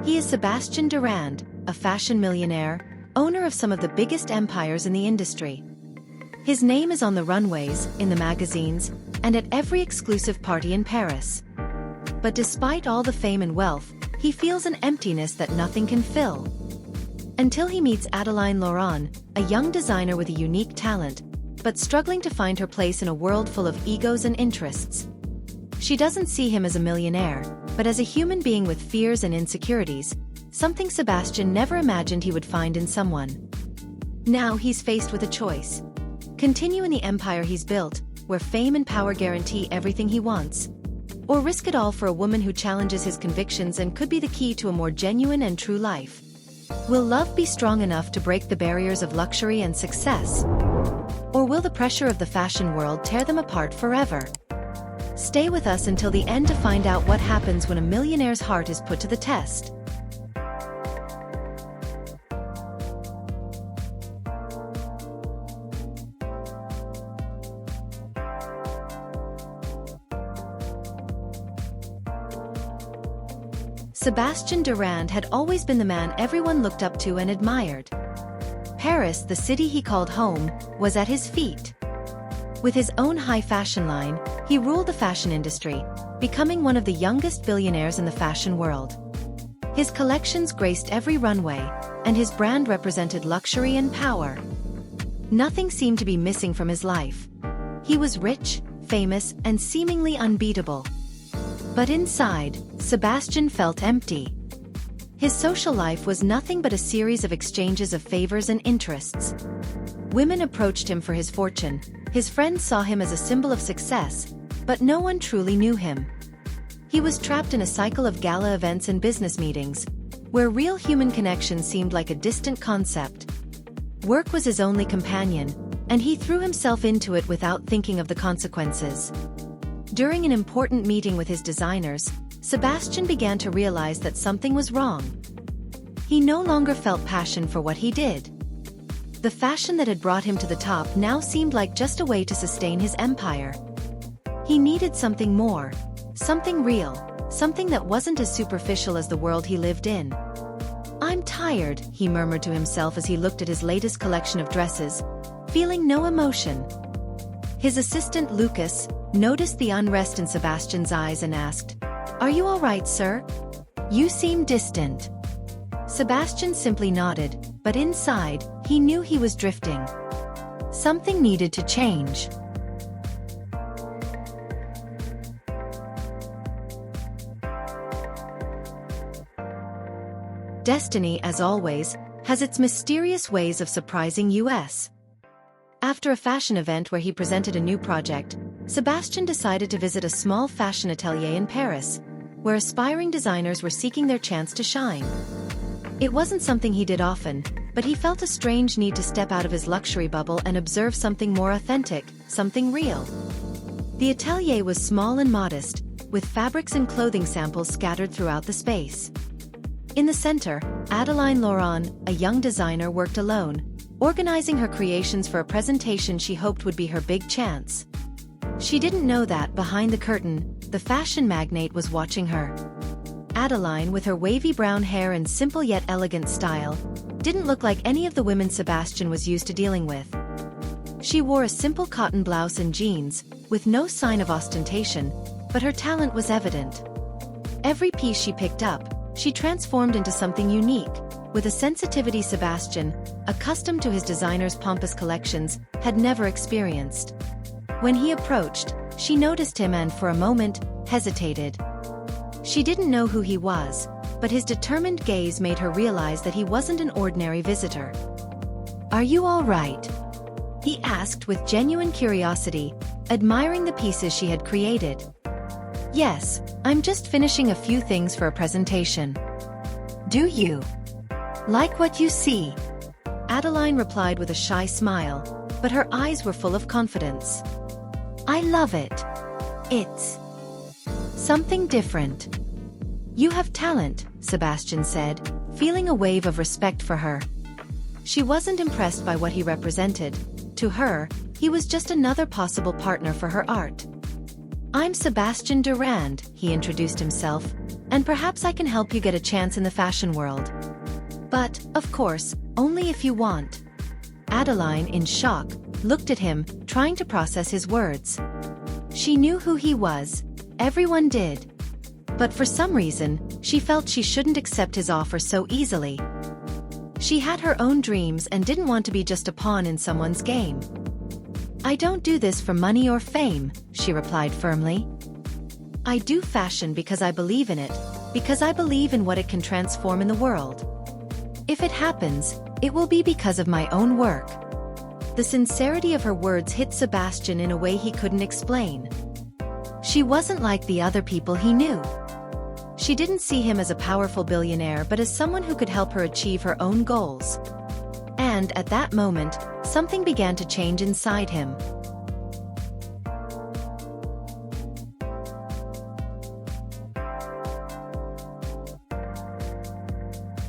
He is Sebastian Durand, a fashion millionaire, owner of some of the biggest empires in the industry. His name is on the runways, in the magazines, and at every exclusive party in Paris. But despite all the fame and wealth, he feels an emptiness that nothing can fill. Until he meets Adeline Laurent, a young designer with a unique talent, but struggling to find her place in a world full of egos and interests. She doesn't see him as a millionaire, but as a human being with fears and insecurities, something Sebastian never imagined he would find in someone. Now he's faced with a choice. Continue in the empire he's built, where fame and power guarantee everything he wants, or risk it all for a woman who challenges his convictions and could be the key to a more genuine and true life. Will love be strong enough to break the barriers of luxury and success? Or will the pressure of the fashion world tear them apart forever? Stay with us until the end to find out what happens when a millionaire's heart is put to the test. Sebastian Durand had always been the man everyone looked up to and admired. Paris, the city he called home, was at his feet. With his own high fashion line, he ruled the fashion industry, becoming one of the youngest billionaires in the fashion world. His collections graced every runway, and his brand represented luxury and power. Nothing seemed to be missing from his life. He was rich, famous, and seemingly unbeatable. But inside, Sebastian felt empty. His social life was nothing but a series of exchanges of favors and interests. Women approached him for his fortune, his friends saw him as a symbol of success, but no one truly knew him. He was trapped in a cycle of gala events and business meetings, where real human connection seemed like a distant concept. Work was his only companion, and he threw himself into it without thinking of the consequences. During an important meeting with his designers, Sebastian began to realize that something was wrong. He no longer felt passion for what he did. The fashion that had brought him to the top now seemed like just a way to sustain his empire. He needed something more, something real, something that wasn't as superficial as the world he lived in. "I'm tired," he murmured to himself as he looked at his latest collection of dresses, feeling no emotion. His assistant Lucas noticed the unrest in Sebastian's eyes and asked, "Are you all right, sir? You seem distant." Sebastian simply nodded, but inside, he knew he was drifting. Something needed to change. Destiny, as always, has its mysterious ways of surprising us. After a fashion event where he presented a new project, Sebastian decided to visit a small fashion atelier in Paris, where aspiring designers were seeking their chance to shine. It wasn't something he did often, but he felt a strange need to step out of his luxury bubble and observe something more authentic, something real. The atelier was small and modest, with fabrics and clothing samples scattered throughout the space. In the center, Adeline Laurent, a young designer, worked alone, organizing her creations for a presentation she hoped would be her big chance. She didn't know that, behind the curtain, the fashion magnate was watching her. Adeline, with her wavy brown hair and simple yet elegant style, didn't look like any of the women Sebastian was used to dealing with. She wore a simple cotton blouse and jeans, with no sign of ostentation, but her talent was evident. Every piece she picked up, she transformed into something unique, with a sensitivity Sebastian, accustomed to his designer's pompous collections, had never experienced. When he approached, she noticed him and, for a moment, hesitated. She didn't know who he was, but his determined gaze made her realize that he wasn't an ordinary visitor. "Are you all right?" he asked with genuine curiosity, admiring the pieces she had created. "Yes, I'm just finishing a few things for a presentation." "Do you like what you see?" Adeline replied with a shy smile, but her eyes were full of confidence. "I love it. It's something different." "You have talent," Sebastian said, feeling a wave of respect for her. She wasn't impressed by what he represented. To her, he was just another possible partner for her art. "I'm Sebastian Durand," he introduced himself, and perhaps I can help you get a chance in the fashion world. But, of course, only if you want." Adeline, in shock, looked at him, trying to process his words. She knew who he was. Everyone did. But for some reason, she felt she shouldn't accept his offer so easily. She had her own dreams and didn't want to be just a pawn in someone's game. "I don't do this for money or fame," she replied firmly. "I do fashion because I believe in it, because I believe in what it can transform in the world. If it happens, it will be because of my own work." The sincerity of her words hit Sebastian in a way he couldn't explain. She wasn't like the other people he knew. She didn't see him as a powerful billionaire but as someone who could help her achieve her own goals. And at that moment, something began to change inside him.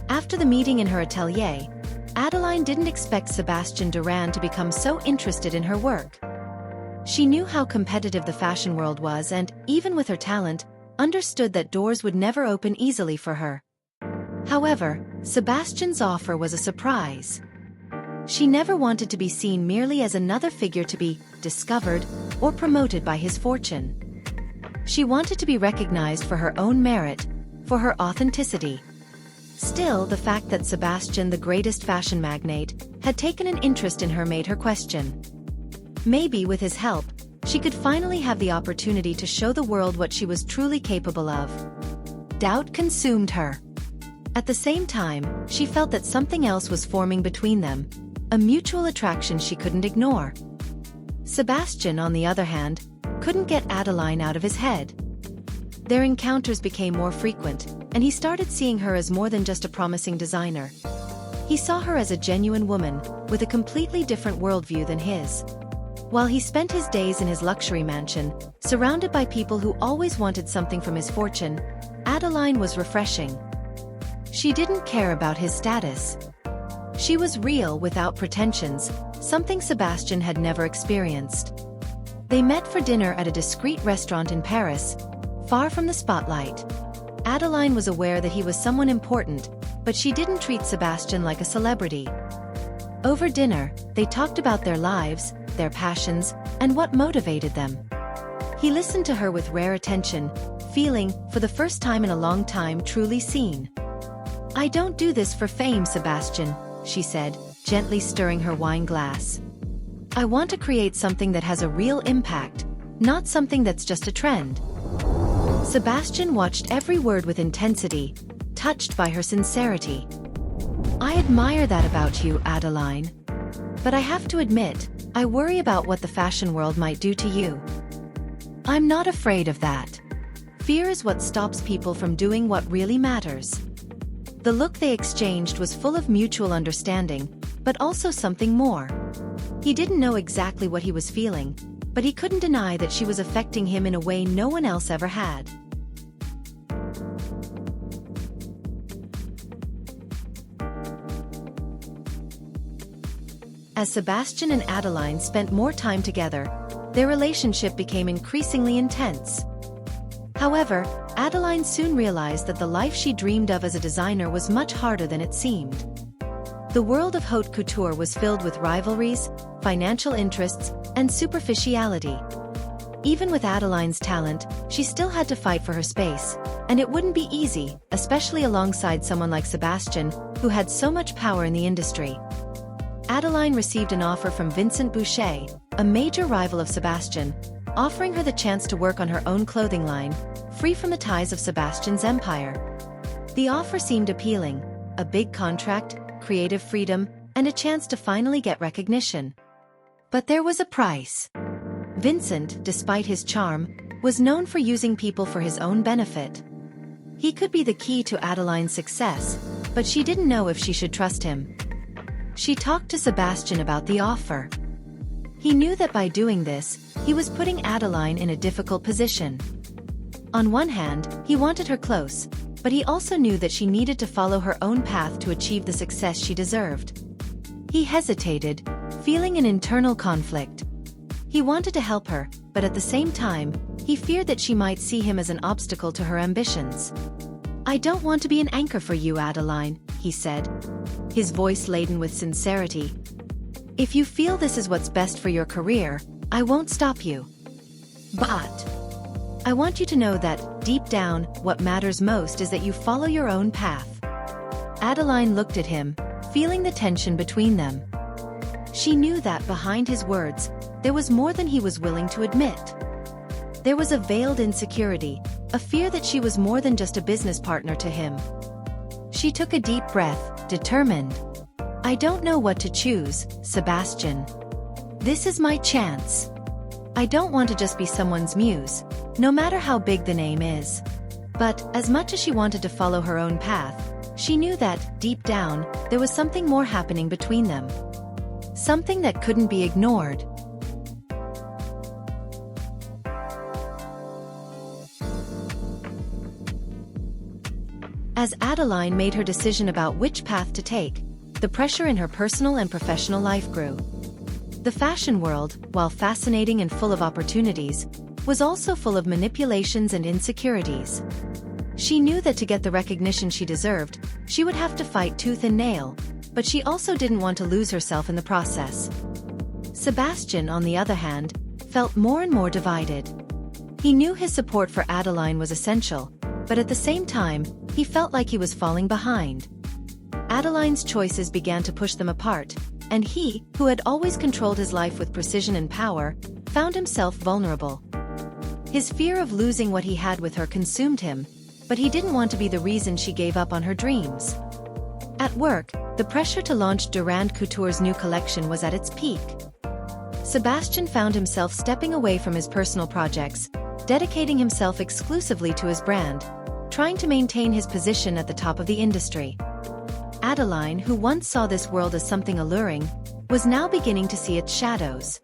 After the meeting in her atelier, Adeline didn't expect Sebastian Durand to become so interested in her work. She knew how competitive the fashion world was and, even with her talent, understood that doors would never open easily for her. However, Sebastian's offer was a surprise. She never wanted to be seen merely as another figure to be discovered or promoted by his fortune. She wanted to be recognized for her own merit, for her authenticity. Still, the fact that Sebastian, the greatest fashion magnate, had taken an interest in her made her question. Maybe with his help, she could finally have the opportunity to show the world what she was truly capable of. Doubt consumed her. At the same time, she felt that something else was forming between them, a mutual attraction she couldn't ignore. Sebastian, on the other hand, couldn't get Adeline out of his head. Their encounters became more frequent, and he started seeing her as more than just a promising designer. He saw her as a genuine woman, with a completely different worldview than his. While he spent his days in his luxury mansion, surrounded by people who always wanted something from his fortune, Adeline was refreshing. She didn't care about his status. She was real without pretensions, something Sebastian had never experienced. They met for dinner at a discreet restaurant in Paris, far from the spotlight. Adeline was aware that he was someone important, but she didn't treat Sebastian like a celebrity. Over dinner, they talked about their lives, their passions, and what motivated them. He listened to her with rare attention, feeling, for the first time in a long time, truly seen. "I don't do this for fame, Sebastian," she said, gently stirring her wine glass. "I want to create something that has a real impact, not something that's just a trend." Sebastian watched every word with intensity, touched by her sincerity. "I admire that about you, Adeline. But I have to admit, I worry about what the fashion world might do to you." "I'm not afraid of that. Fear is what stops people from doing what really matters." The look they exchanged was full of mutual understanding, but also something more. He didn't know exactly what he was feeling, but he couldn't deny that she was affecting him in a way no one else ever had. As Sebastian and Adeline spent more time together, their relationship became increasingly intense. However, Adeline soon realized that the life she dreamed of as a designer was much harder than it seemed. The world of haute couture was filled with rivalries, financial interests, and superficiality. Even with Adeline's talent, she still had to fight for her space, and it wouldn't be easy, especially alongside someone like Sebastian, who had so much power in the industry. Adeline received an offer from Vincent Boucher, a major rival of Sebastian, offering her the chance to work on her own clothing line, free from the ties of Sebastian's empire. The offer seemed appealing: a big contract, creative freedom, and a chance to finally get recognition. But there was a price. Vincent, despite his charm, was known for using people for his own benefit. He could be the key to Adeline's success, but she didn't know if she should trust him. She talked to Sebastian about the offer. He knew that by doing this, he was putting Adeline in a difficult position. On one hand, he wanted her close, but he also knew that she needed to follow her own path to achieve the success she deserved. He hesitated, feeling an internal conflict. He wanted to help her, but at the same time, he feared that she might see him as an obstacle to her ambitions. "I don't want to be an anchor for you, Adeline," he said, his voice laden with sincerity. "If you feel this is what's best for your career, I won't stop you. But I want you to know that, deep down, what matters most is that you follow your own path." Adeline looked at him, feeling the tension between them. She knew that behind his words, there was more than he was willing to admit. There was a veiled insecurity, a fear that she was more than just a business partner to him. She took a deep breath, determined. "I don't know what to choose, Sebastian. This is my chance. I don't want to just be someone's muse, no matter how big the name is." But, as much as she wanted to follow her own path, she knew that, deep down, there was something more happening between them. Something that couldn't be ignored. As Adeline made her decision about which path to take, the pressure in her personal and professional life grew. The fashion world, while fascinating and full of opportunities, was also full of manipulations and insecurities. She knew that to get the recognition she deserved, she would have to fight tooth and nail, but she also didn't want to lose herself in the process. Sebastian, on the other hand, felt more and more divided. He knew his support for Adeline was essential, but at the same time, he felt like he was falling behind. Adeline's choices began to push them apart, and he, who had always controlled his life with precision and power, found himself vulnerable. His fear of losing what he had with her consumed him, but he didn't want to be the reason she gave up on her dreams. At work, the pressure to launch Durand Couture's new collection was at its peak. Sebastian found himself stepping away from his personal projects, dedicating himself exclusively to his brand, trying to maintain his position at the top of the industry. Adeline, who once saw this world as something alluring, was now beginning to see its shadows.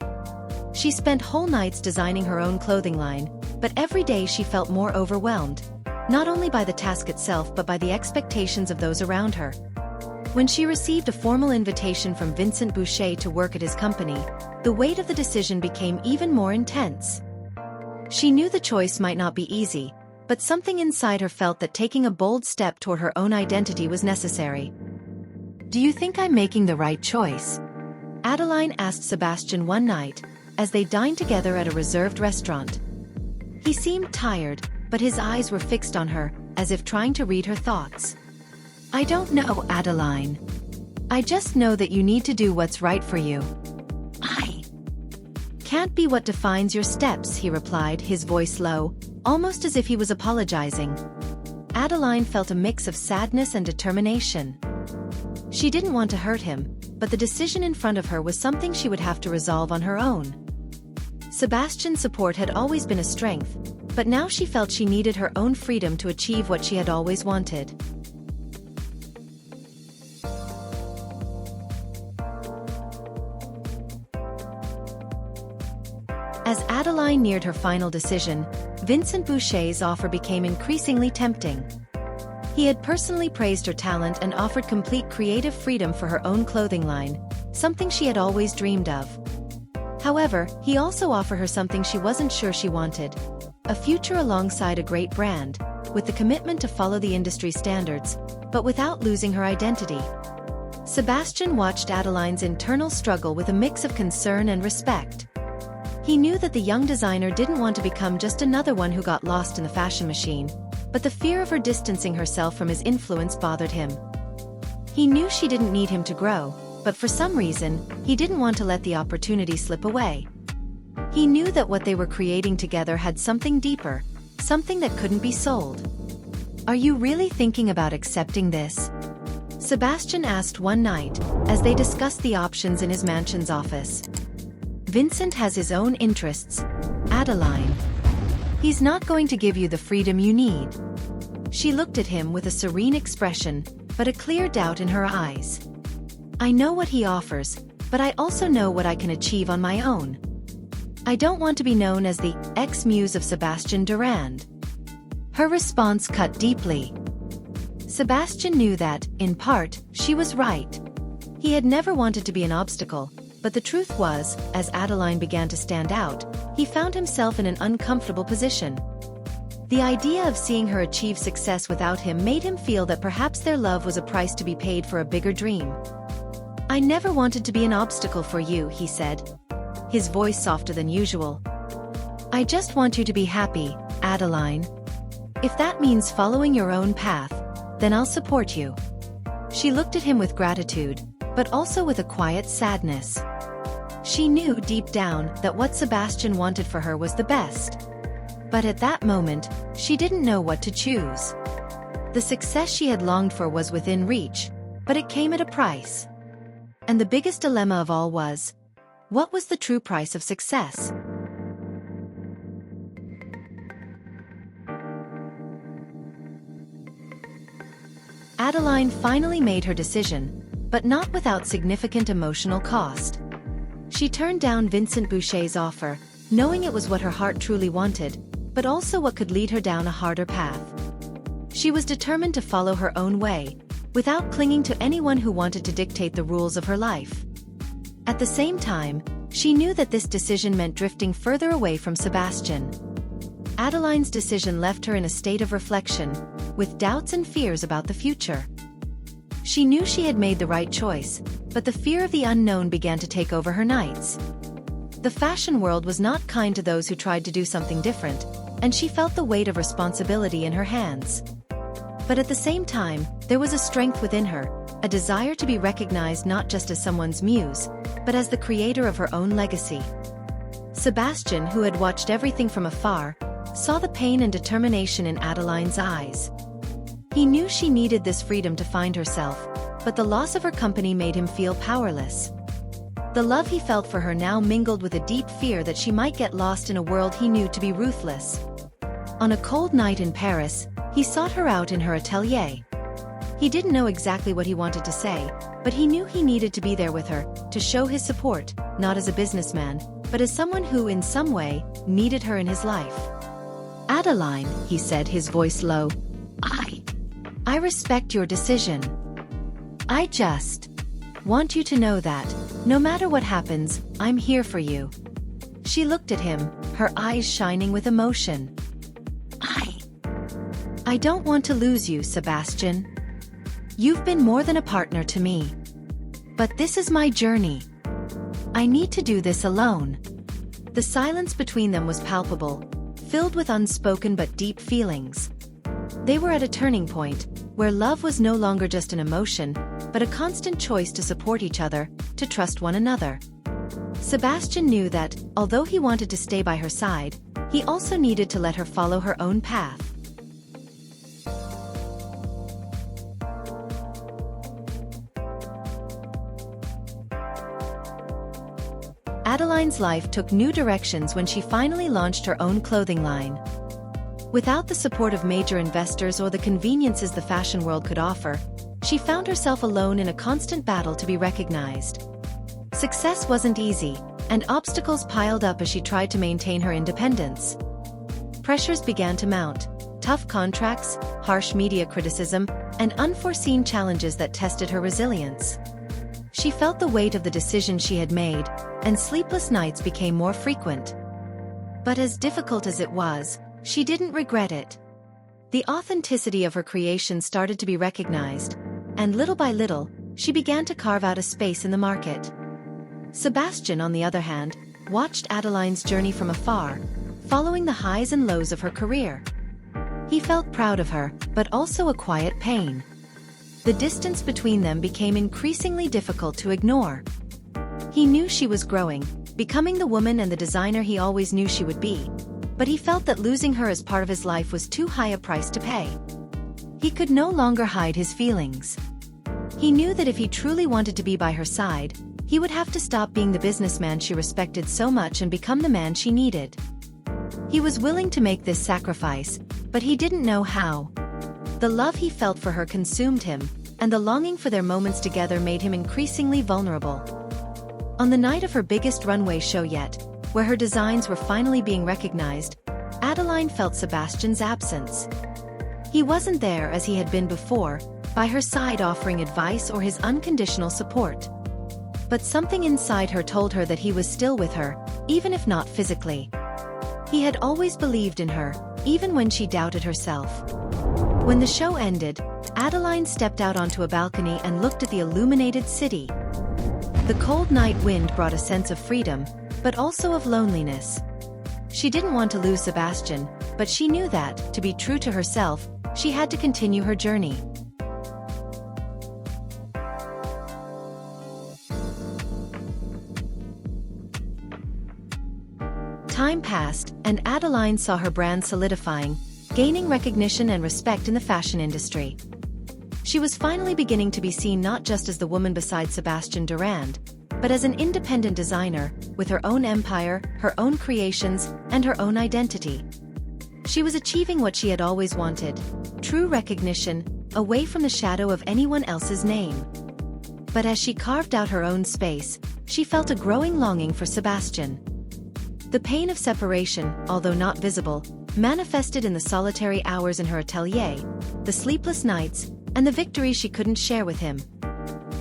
She spent whole nights designing her own clothing line, but every day she felt more overwhelmed, not only by the task itself but by the expectations of those around her. When she received a formal invitation from Vincent Boucher to work at his company, the weight of the decision became even more intense. She knew the choice might not be easy, but something inside her felt that taking a bold step toward her own identity was necessary. "Do you think I'm making the right choice?" Adeline asked Sebastian one night, as they dined together at a reserved restaurant. He seemed tired, but his eyes were fixed on her, as if trying to read her thoughts. "I don't know, Adeline. I just know that you need to do what's right for you." "I can't be what defines your steps," he replied, his voice low, almost as if he was apologizing. Adeline felt a mix of sadness and determination. She didn't want to hurt him, but the decision in front of her was something she would have to resolve on her own. Sebastian's support had always been a strength, but now she felt she needed her own freedom to achieve what she had always wanted. As Adeline neared her final decision, Vincent Boucher's offer became increasingly tempting. He had personally praised her talent and offered complete creative freedom for her own clothing line, something she had always dreamed of. However, he also offered her something she wasn't sure she wanted: a future alongside a great brand, with the commitment to follow the industry standards, but without losing her identity. Sebastian watched Adeline's internal struggle with a mix of concern and respect. He knew that the young designer didn't want to become just another one who got lost in the fashion machine, but the fear of her distancing herself from his influence bothered him. He knew she didn't need him to grow, but for some reason, he didn't want to let the opportunity slip away. He knew that what they were creating together had something deeper, something that couldn't be sold. "Are you really thinking about accepting this?" Sebastian asked one night, as they discussed the options in his mansion's office. "Vincent has his own interests, Adeline. He's not going to give you the freedom you need." She looked at him with a serene expression, but a clear doubt in her eyes. "I know what he offers, but I also know what I can achieve on my own. I don't want to be known as the ex-muse of Sebastian Durand." Her response cut deeply. Sebastian knew that, in part, she was right. He had never wanted to be an obstacle, but the truth was, as Adeline began to stand out, he found himself in an uncomfortable position. The idea of seeing her achieve success without him made him feel that perhaps their love was a price to be paid for a bigger dream. "I never wanted to be an obstacle for you," he said, his voice softer than usual. "I just want you to be happy, Adeline. If that means following your own path, then I'll support you." She looked at him with gratitude, but also with a quiet sadness. She knew deep down that what Sebastian wanted for her was the best. But at that moment, she didn't know what to choose. The success she had longed for was within reach, but it came at a price. And the biggest dilemma of all was, what was the true price of success? Adeline finally made her decision, but not without significant emotional cost. She turned down Vincent Boucher's offer, knowing it was what her heart truly wanted, but also what could lead her down a harder path. She was determined to follow her own way, without clinging to anyone who wanted to dictate the rules of her life. At the same time, she knew that this decision meant drifting further away from Sebastian. Adeline's decision left her in a state of reflection, with doubts and fears about the future. She knew she had made the right choice, but the fear of the unknown began to take over her nights. The fashion world was not kind to those who tried to do something different, and she felt the weight of responsibility in her hands. But at the same time, there was a strength within her, a desire to be recognized not just as someone's muse, but as the creator of her own legacy. Sebastian, who had watched everything from afar, saw the pain and determination in Adeline's eyes. He knew she needed this freedom to find herself, but the loss of her company made him feel powerless. The love he felt for her now mingled with a deep fear that she might get lost in a world he knew to be ruthless. On a cold night in Paris, he sought her out in her atelier. He didn't know exactly what he wanted to say, but he knew he needed to be there with her, to show his support, not as a businessman, but as someone who, in some way, needed her in his life. "Adeline," he said, his voice low, I respect your decision. I just want you to know that, no matter what happens, I'm here for you." She looked at him, her eyes shining with emotion. I don't want to lose you, Sebastian. You've been more than a partner to me. But this is my journey. I need to do this alone." The silence between them was palpable, filled with unspoken but deep feelings. They were at a turning point, where love was no longer just an emotion, but a constant choice to support each other, to trust one another. Sebastian knew that, although he wanted to stay by her side, he also needed to let her follow her own path. Adeline's life took new directions when she finally launched her own clothing line. Without the support of major investors or the conveniences the fashion world could offer, she found herself alone in a constant battle to be recognized. Success wasn't easy, and obstacles piled up as she tried to maintain her independence. Pressures began to mount, tough contracts, harsh media criticism, and unforeseen challenges that tested her resilience. She felt the weight of the decision she had made, and sleepless nights became more frequent. But as difficult as it was, she didn't regret it. The authenticity of her creation started to be recognized, and little by little, she began to carve out a space in the market. Sebastian, on the other hand, watched Adeline's journey from afar, following the highs and lows of her career. He felt proud of her, but also a quiet pain. The distance between them became increasingly difficult to ignore. He knew she was growing, becoming the woman and the designer he always knew she would be, but he felt that losing her as part of his life was too high a price to pay. He could no longer hide his feelings. He knew that if he truly wanted to be by her side, he would have to stop being the businessman she respected so much and become the man she needed. He was willing to make this sacrifice, but he didn't know how. The love he felt for her consumed him, and the longing for their moments together made him increasingly vulnerable. On the night of her biggest runway show yet, where her designs were finally being recognized, Adeline felt Sebastian's absence. He wasn't there as he had been before, by her side offering advice or his unconditional support. But something inside her told her that he was still with her, even if not physically. He had always believed in her, even when she doubted herself. When the show ended, Adeline stepped out onto a balcony and looked at the illuminated city. The cold night wind brought a sense of freedom, but also of loneliness. She didn't want to lose Sebastian, but she knew that, to be true to herself, she had to continue her journey. Time passed, and Adeline saw her brand solidifying, gaining recognition and respect in the fashion industry. She was finally beginning to be seen not just as the woman beside Sebastian Durand, but as an independent designer, with her own empire, her own creations, and her own identity. She was achieving what she had always wanted: true recognition, away from the shadow of anyone else's name. But as she carved out her own space, she felt a growing longing for Sebastian. The pain of separation, although not visible, manifested in the solitary hours in her atelier, the sleepless nights, and the victories she couldn't share with him.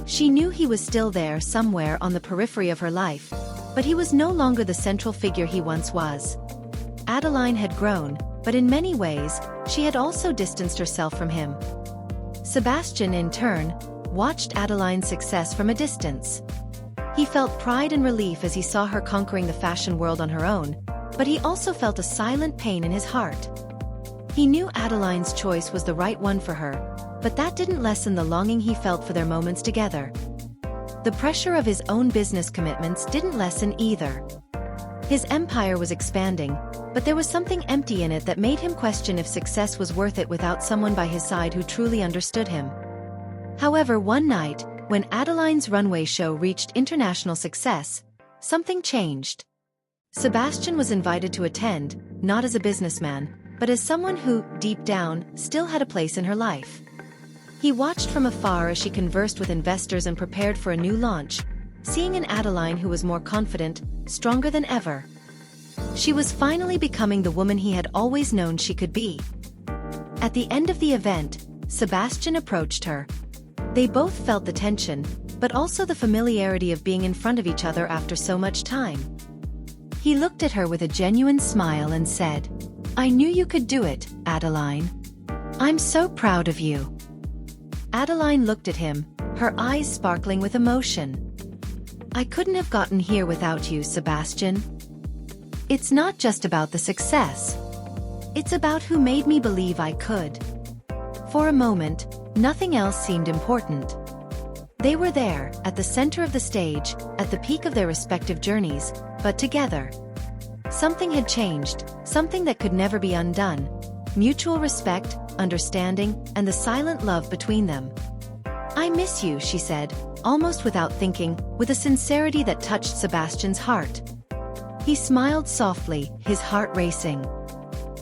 She knew he was still there somewhere on the periphery of her life, but he was no longer the central figure he once was. Adeline had grown, but in many ways, she had also distanced herself from him. Sebastian, in turn, watched Adeline's success from a distance. He felt pride and relief as he saw her conquering the fashion world on her own, but he also felt a silent pain in his heart. He knew Adeline's choice was the right one for her, but that didn't lessen the longing he felt for their moments together. The pressure of his own business commitments didn't lessen either. His empire was expanding, but there was something empty in it that made him question if success was worth it without someone by his side who truly understood him. However, one night, when Adeline's runway show reached international success, something changed. Sebastian was invited to attend, not as a businessman, but as someone who, deep down, still had a place in her life. He watched from afar as she conversed with investors and prepared for a new launch, seeing an Adeline who was more confident, stronger than ever. She was finally becoming the woman he had always known she could be. At the end of the event, Sebastian approached her. They both felt the tension, but also the familiarity of being in front of each other after so much time. He looked at her with a genuine smile and said, "I knew you could do it, Adeline. I'm so proud of you." Adeline looked at him, her eyes sparkling with emotion. "I couldn't have gotten here without you, Sebastian. It's not just about the success. It's about who made me believe I could." For a moment, nothing else seemed important. They were there, at the center of the stage, at the peak of their respective journeys, but together. Something had changed, something that could never be undone: mutual respect, understanding, and the silent love between them. "I miss you," she said, almost without thinking, with a sincerity that touched Sebastian's heart. He smiled softly, his heart racing.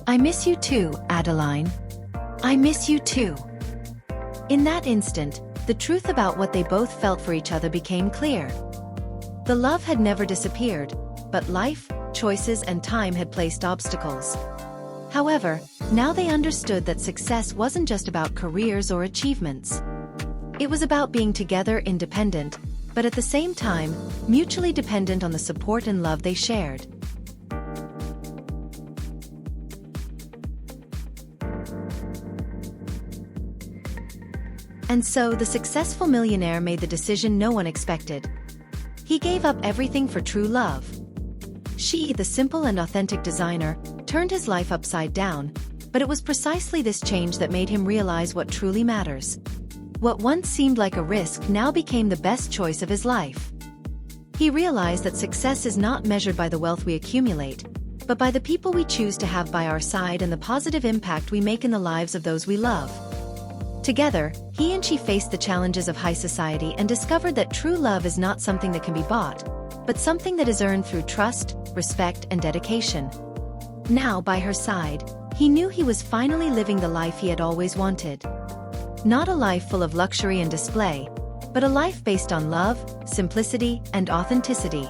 "I miss you too, Adeline. I miss you too." In that instant, the truth about what they both felt for each other became clear. The love had never disappeared, but life, choices, and time had placed obstacles. However, now they understood that success wasn't just about careers or achievements. It was about being together, independent, but at the same time, mutually dependent on the support and love they shared. And so the successful millionaire made the decision no one expected. He gave up everything for true love. She, the simple and authentic designer, turned his life upside down, but it was precisely this change that made him realize what truly matters. What once seemed like a risk now became the best choice of his life. He realized that success is not measured by the wealth we accumulate, but by the people we choose to have by our side and the positive impact we make in the lives of those we love. Together, he and she faced the challenges of high society and discovered that true love is not something that can be bought, but something that is earned through trust, respect, and dedication. Now, by her side, he knew he was finally living the life he had always wanted. Not a life full of luxury and display, but a life based on love, simplicity, and authenticity.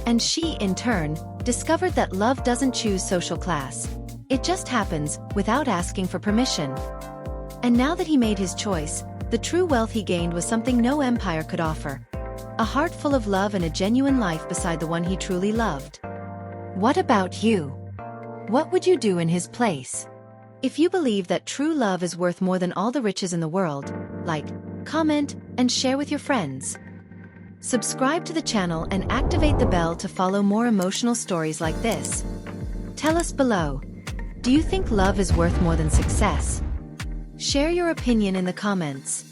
And she, in turn, discovered that love doesn't choose social class. It just happens, without asking for permission. And now that he made his choice, the true wealth he gained was something no empire could offer: a heart full of love and a genuine life beside the one he truly loved. What about you? What would you do in his place? If you believe that true love is worth more than all the riches in the world, like, comment, and share with your friends. Subscribe to the channel and activate the bell to follow more emotional stories like this. Tell us below. Do you think love is worth more than success? Share your opinion in the comments.